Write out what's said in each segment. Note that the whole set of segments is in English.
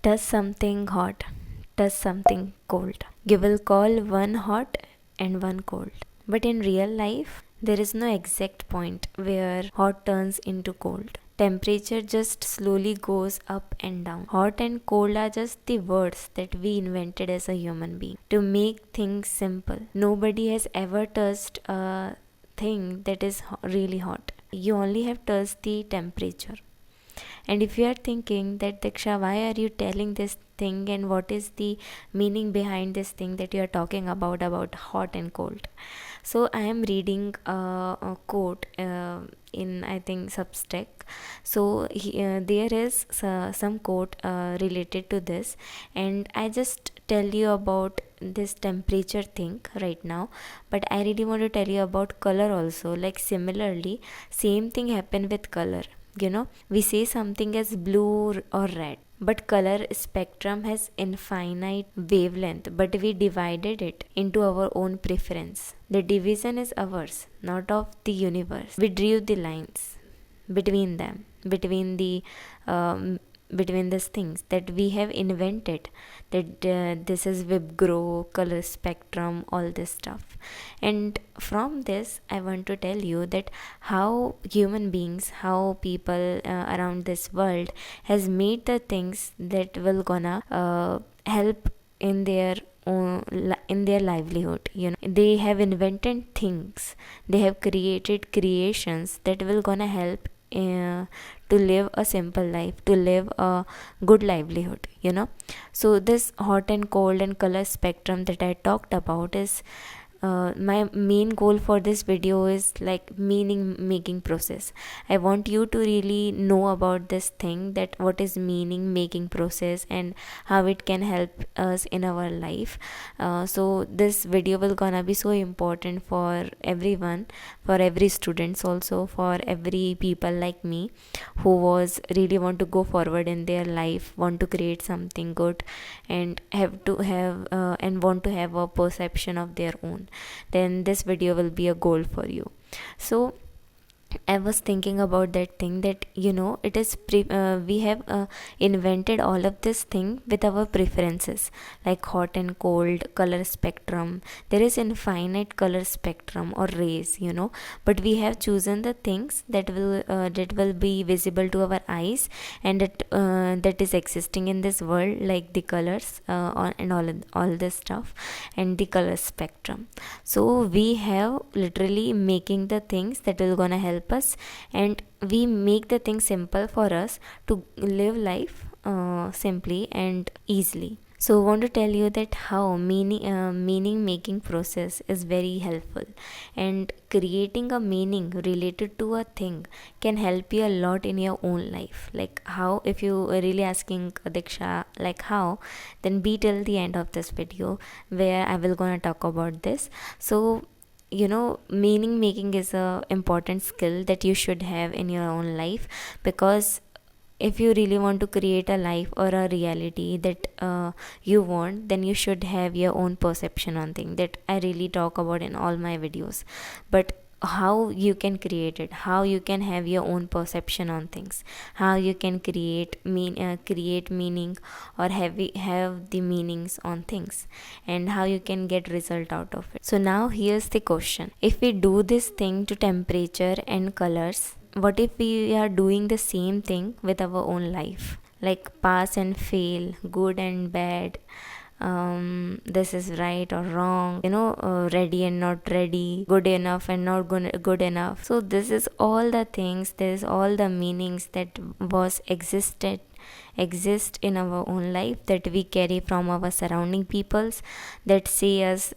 Does something hot, does something cold. You will call one hot and one cold. But in real life, there is no exact point where hot turns into cold. Temperature just slowly goes up and down. Hot and cold are just the words that we invented as a human being to make things simple. Nobody has ever touched a thing that is really hot. You only have touched the temperature. And if you are thinking that Diksha, why are you telling this thing and what is the meaning behind this thing that you are talking about hot and cold? So I am reading a quote in, I think, Substack. So there is some quote related to this, and I just tell you about this temperature thing right now, but I really want to tell you about color also. Like similarly, same thing happened with color. We say something as blue or red, but color spectrum has infinite wavelength, but we divided it into our own preference. The division is ours, not of the universe. We drew the lines between them, between these things that we have invented, that this is Vibgro, color spectrum, all this stuff. And from this I want to tell you that how human beings, how people around this world has made the things that will gonna help in their in their livelihood. They have invented things, they have created creations that will gonna help to live a simple life, to live a good livelihood. So this hot and cold and color spectrum that I talked about is my main goal for this video is like meaning making process. I want you to really know about this thing, that what is meaning making process and how it can help us in our life. So this video will gonna be so important for everyone, for every students, also for every people like me who was really want to go forward in their life, want to create something good, and have to have and want to have a perception of their own. Then this video will be a goal for you. So I was thinking about that thing, that it is we have invented all of this thing with our preferences, like hot and cold, color spectrum. There is infinite color spectrum or rays, but we have chosen the things that will be visible to our eyes, and that is existing in this world, like the colors and all this stuff, and the color spectrum. So we have literally making the things that will gonna help us, and we make the things simple for us to live life simply and easily. So I want to tell you that how meaning making process is very helpful, and creating a meaning related to a thing can help you a lot in your own life. Like how, if you are really asking Diksha like how, then be till the end of this video where I will gonna talk about this. So meaning making is a important skill that you should have in your own life, because if you really want to create a life or a reality that you want, then you should have your own perception on things that I really talk about in all my videos. But how you can create it, how you can have your own perception on things, how you can create meaning, or have the meanings on things, and how you can get result out of it. So now here's the question: if we do this thing to temperature and colors, what if we are doing the same thing with our own life, like pass and fail, good and bad, this is right or wrong, ready and not ready, good enough and not good enough. So this is all the things, this is all the meanings that exist in our own life, that we carry from our surrounding peoples, that say us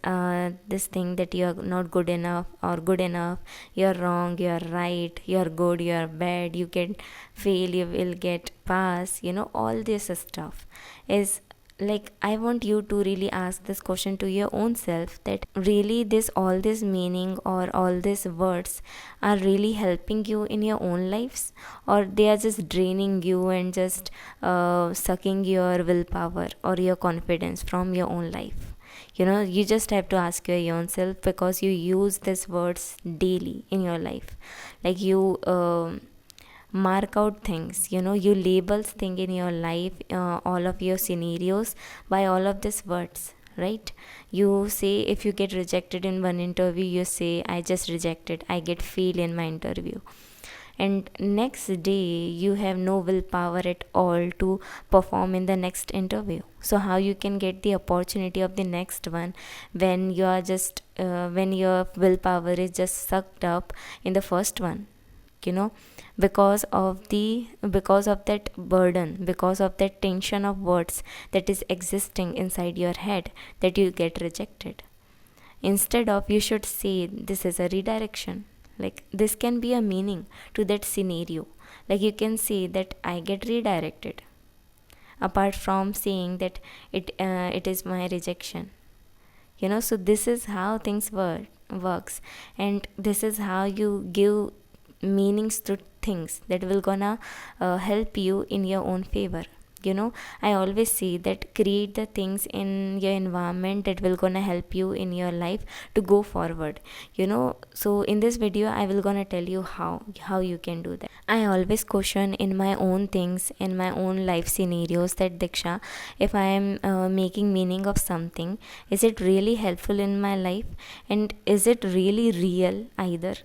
this thing, that you are not good enough or good enough, you are wrong, you are right, you are good, you are bad, you can fail, you will get pass. All this stuff is like, I want you to really ask this question to your own self, that really all this meaning or all these words are really helping you in your own lives, or they are just draining you and just sucking your willpower or your confidence from your own life. You just have to ask your own self, because you use these words daily in your life. Like you mark out things, you labels thing in your life, all of your scenarios by all of these words, right? You say, if you get rejected in one interview, you say, I just rejected, I get fail in my interview. And next day you have no willpower at all to perform in the next interview. So how you can get the opportunity of the next one when you are just when your willpower is just sucked up in the first one, you know because of that burden, because of that tension of words that is existing inside your head, that you get rejected. Instead of, you should say, this is a redirection. Like, this can be a meaning to that scenario. Like, you can say that I get redirected, apart from saying that it is my rejection. So this is how things works, and this is how you give meanings to things that will gonna help you in your own favor. I always say that create the things in your environment that will gonna help you in your life to go forward. So in this video I will gonna tell you how you can do that. I always question in my own things, in my own life scenarios, that Diksha, if I am making meaning of something, is it really helpful in my life, and is it really real either?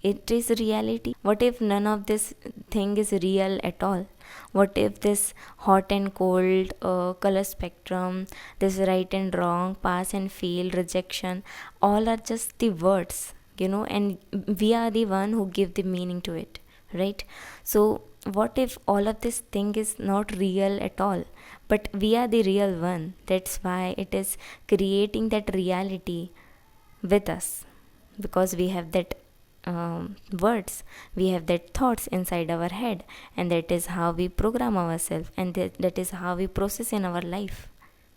It is reality. What if none of this thing is real at all? What if this hot and cold, color spectrum, this right and wrong, pass and fail, rejection, all are just the words, and we are the one who give the meaning to it, right? So what if all of this thing is not real at all, but we are the real one? That's why it is creating that reality with us, because we have that words, we have that thoughts inside our head, and that is how we program ourselves, and that is how we process in our life,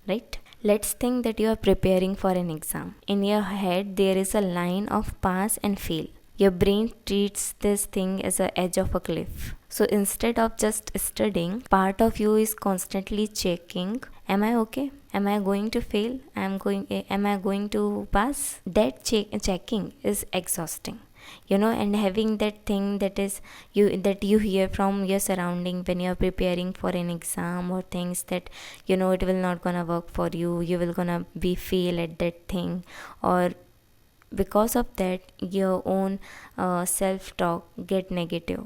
right? Let's think that you are preparing for an exam. In your head there is a line of pass and fail. Your brain treats this thing as the edge of a cliff. So instead of just studying, part of you is constantly checking, am I okay? Am I going to fail? Am I going to pass? That checking is exhausting. And having that thing that you hear from your surrounding when you're preparing for an exam, or things that it will not gonna work for you, you will gonna be fail at that thing, or because of that your own self-talk get negative.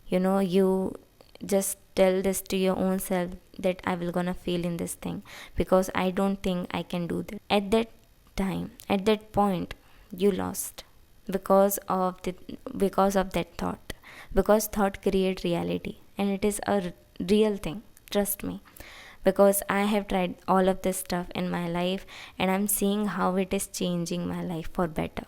You just tell this to your own self that I will gonna fail in this thing because I don't think I can do this. At that point you lost, because of that thought, because thought create reality, and it is a real thing, trust me, because I have tried all of this stuff in my life, and I'm seeing how it is changing my life for better,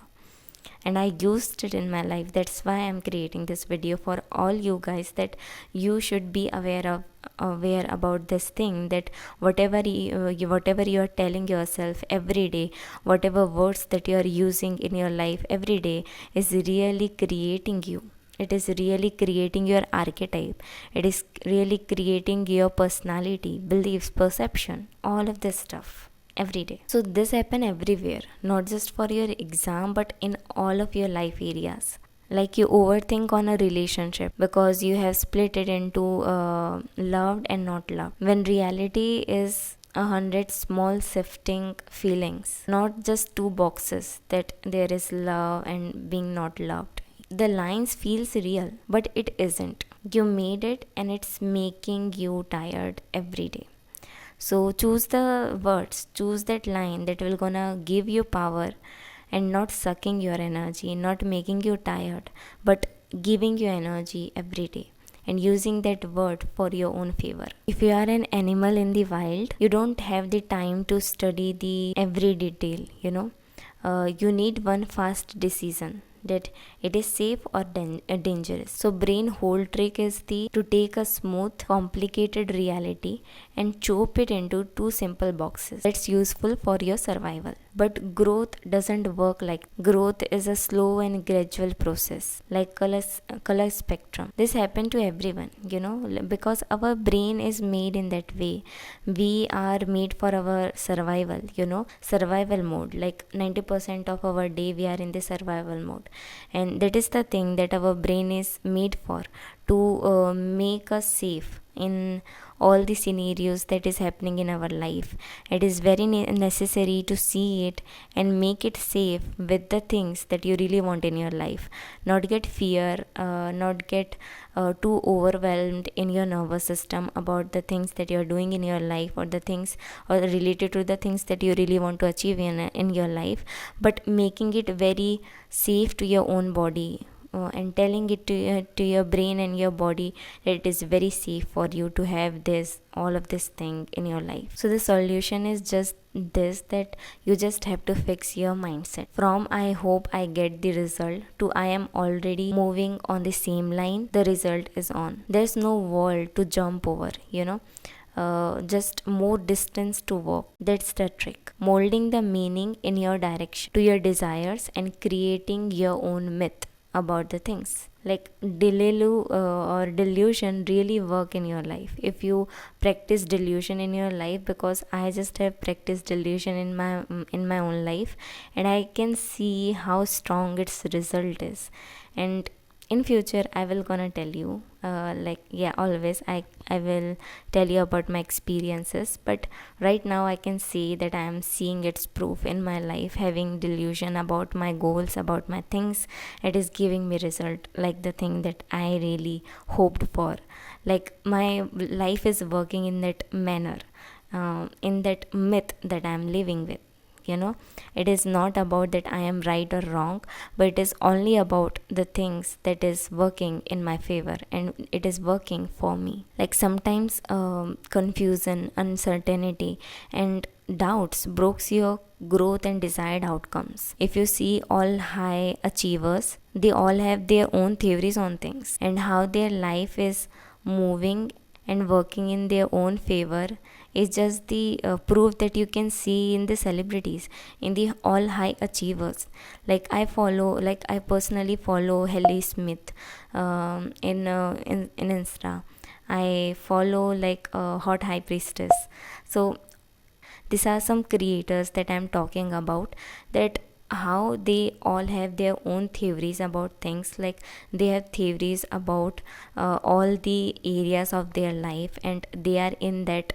and I used it in my life. That's why I'm creating this video for all you guys, that you should be aware about this thing, that whatever you are telling yourself every day, whatever words that you are using in your life every day, is really creating you. It is really creating your archetype. It is really creating your personality, beliefs, perception, all of this stuff every day. So this happen everywhere, not just for your exam, but in all of your life areas. Like, you overthink on a relationship because you have split it into loved and not loved, when reality is 100 small shifting feelings, not just two boxes, that there is love and being not loved. The lines feels real, but it isn't. You made it, and it's making you tired every day. So choose the words, choose that line that will gonna give you power, and not sucking your energy, not making you tired, but giving you energy every day, and using that word for your own favor. If you are an animal in the wild, you don't have the time to study the every detail. You need one fast decision, that it is safe or dangerous. So brain whole trick is to take a smooth, complicated reality and chop it into two simple boxes. That's useful for your survival. But growth doesn't work like growth is a slow and gradual process, like color spectrum. This happened to everyone, because our brain is made in that way. We are made for our survival, survival mode. Like 90% of our day we are in the survival mode, and that is the thing that our brain is made for, to make us safe in all the scenarios that is happening in our life. It is very necessary to see it and make it safe with the things that you really want in your life. Not get fear, not get too overwhelmed in your nervous system about the things that you're doing in your life, or the things, or related to the things that you really want to achieve in your life, but making it very safe to your own body, and telling it to your brain and your body that it is very safe for you to have this, all of this thing in your life. So the solution is just this, that you just have to fix your mindset from I hope I get the result to I am already moving on the same line the result is on. There's no wall to jump over, just more distance to walk. That's the trick. Molding the meaning in your direction to your desires and creating your own myth about the things. Like or delusion really work in your life if you practice delusion in your life, because I just have practiced delusion in my own life, and I can see how strong its result is. And in future I will gonna tell you, always I will tell you about my experiences, but right now I can see that I am seeing its proof in my life. Having delusion about my goals, about my things, it is giving me result, like the thing that I really hoped for. Like my life is working in that manner, in that myth that I am living with. It is not about that I am right or wrong, but it is only about the things that is working in my favor, and it is working for me. Like sometimes confusion, uncertainty, and doubts breaks your growth and desired outcomes. If you see all high achievers, they all have their own theories on things and how their life is moving and working in their own favor is just the proof that you can see in the celebrities, in the all high achievers. Like I personally follow Helly Smith, in Insta. I follow like Hot High Priestess. So these are some creators that I'm talking about, that how they all have their own theories about things. Like they have theories about all the areas of their life, and they are in that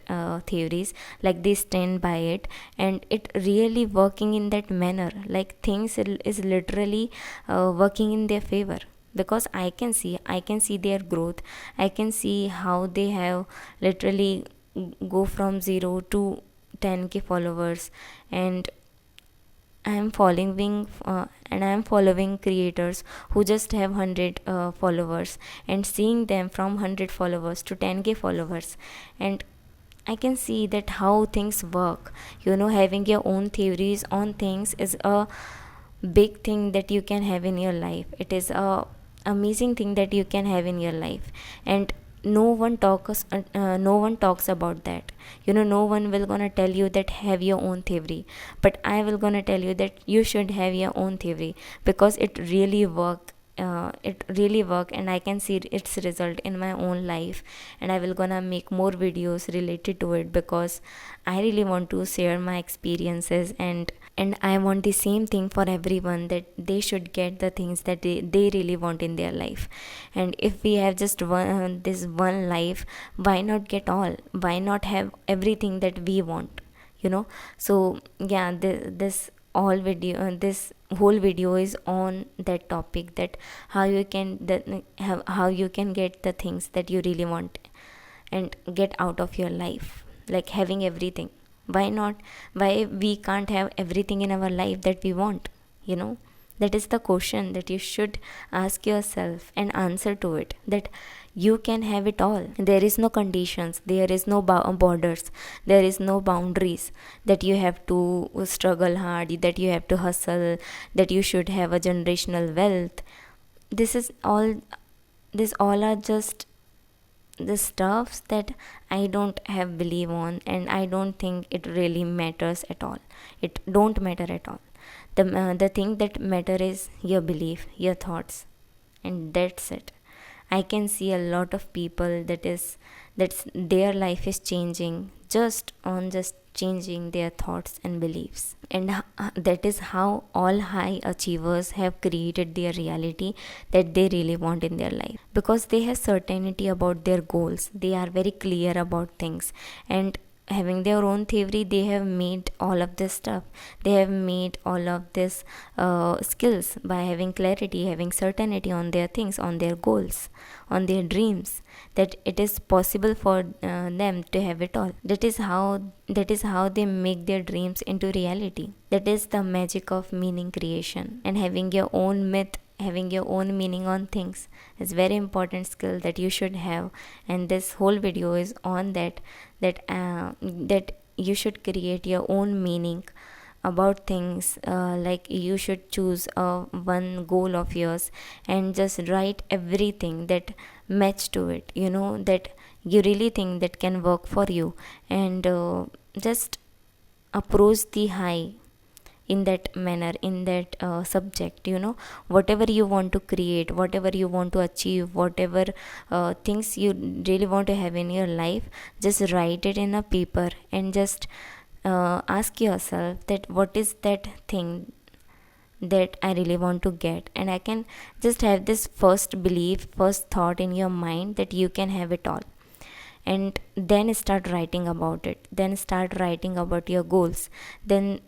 theories, like they stand by it, and it really working in that manner. Like things is literally working in their favor, because I can see their growth. I can see how they have literally go from 0 to 10k followers. And I am following creators who just have 100 followers, and seeing them from 100 followers to 10k followers, and I can see that how things work. Having your own theories on things is a big thing that you can have in your life. It is a amazing thing that you can have in your life, and no one talks about that. No one will gonna tell you that have your own theory, but I will gonna tell you that you should have your own theory, because it really work. And I can see its result in my own life, and I will gonna make more videos related to it, because I really want to share my experiences, and I want the same thing for everyone, that they should get the things that they really want in their life. And if we have just this one life, why not get all? Why not have everything that we want? So yeah, this whole video is on that topic, that how you can get the things that you really want and get out of your life, like having everything. Why we can't have everything in our life that we want? That is the question that you should ask yourself and answer to it, that you can have it all. There is no conditions, there is no borders, there is no boundaries, that you have to struggle hard, that you have to hustle, that you should have a generational wealth. This all are just the stuffs that I don't have belief on, and I don't think it really matters at all. It don't matter at all. The thing that matter is your belief, your thoughts, and that's it. I can see a lot of people that's their life is changing just changing their thoughts and beliefs. And that is how all high achievers have created their reality that they really want in their life, because they have certainty about their goals. They are very clear about things, and having their own theory, they have made all of this stuff. They have made all of this skills by having clarity, having certainty on their things, on their goals, on their dreams, that it is possible for them to have it all. That is how they make their dreams into reality. That is the magic of meaning creation, and having your own myth, having your own meaning on things is very important skill that you should have. And this whole video is on that you should create your own meaning about things. Like you should choose one goal of yours and just write everything that match to it, that you really think that can work for you, and just approach the high in that manner, in that subject. Whatever you want to create, whatever you want to achieve, whatever things you really want to have in your life, just write it in a paper and just ask yourself that what is that thing that I really want to get. And I can just have this first belief, first thought in your mind that you can have it all, and then start writing about it. Then start writing about your goals. Then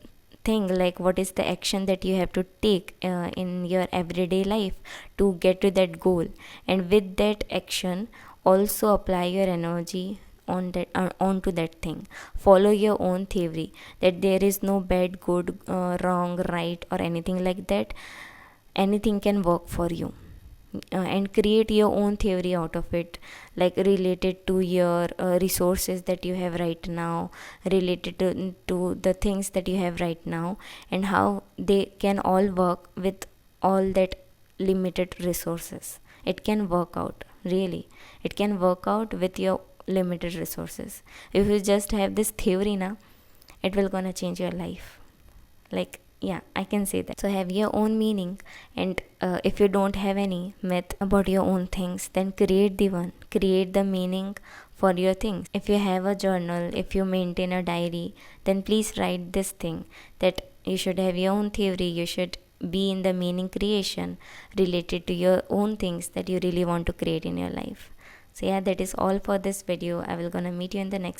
think like what is the action that you have to take in your everyday life to get to that goal. And with that action, also apply your energy on that onto that thing. Follow your own theory, that there is no bad, good, wrong, right, or anything like that. Anything can work for you. And create your own theory out of it, like related to your resources that you have right now, related to the things that you have right now, and how they can all work with all that limited resources. It can work out, really. It can work out with your limited resources. If you just have this theory now, it will gonna change your life. Like, yeah, I can say that. So have your own meaning, and if you don't have any myth about your own things, then create the meaning for your things. If you have a journal, if you maintain a diary, then please write this thing, that you should have your own theory. You should be in the meaning creation related to your own things that you really want to create in your life. So yeah, that is all for this video. I will gonna meet you in the next